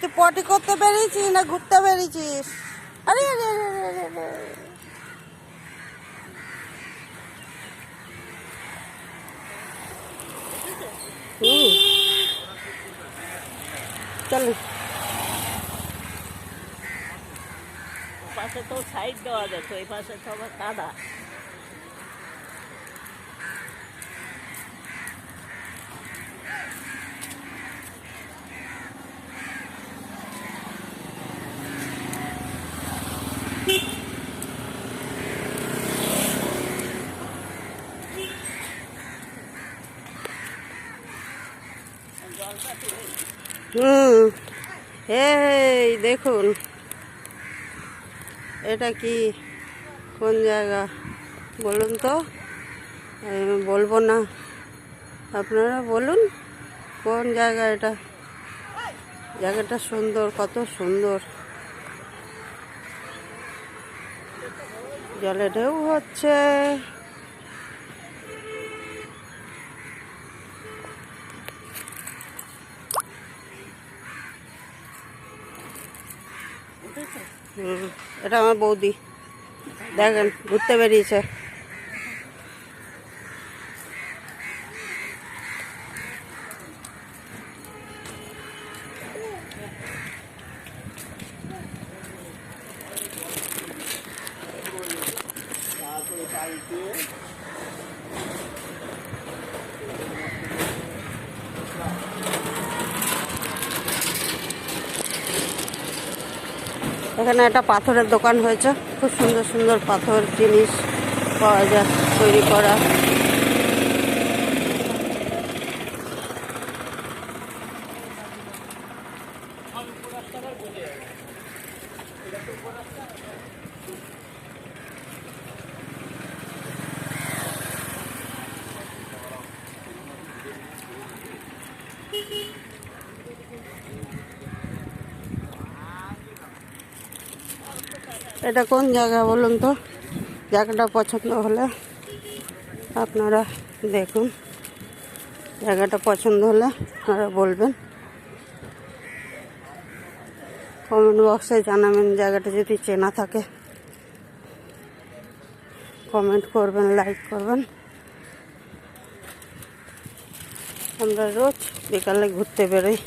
তুই পটি করতে বেরিয়েছিস না ঘুরতে বেরিয়েছিস? আরে আরে আরে আরে আরে আরে। চলো পাশে তো সাইড দেওয়া দেখো, এই পাশে তো আবার কাদা। এই দেখুন এটা কি কোন জায়গা বলুন তো? আমি বলবো না, আপনারা বলুন কোন জায়গা এটা। জায়গাটা সুন্দর, কত সুন্দর। জলে ঢেউ হচ্ছে। এটা আমার বৌদি, দেখেন ঘুরতে বেরিয়েছে। এখানে একটা পাথরের দোকান হয়েছে, খুব সুন্দর সুন্দর পাথর জিনিস পাওয়া যায় তৈরি করা। এটা কোন জায়গা বলুন তো? জায়গাটা পছন্দ হলে আপনারা দেখুন, জায়গাটা পছন্দ হলে আপনারা বলবেন, কমেন্ট বক্সে জানাবেন। জায়গাটা যদি চেনা থাকে কমেন্ট করবেন, লাইক করবেন। আমরা রোজ বিকালে ঘুরতে বেরোই।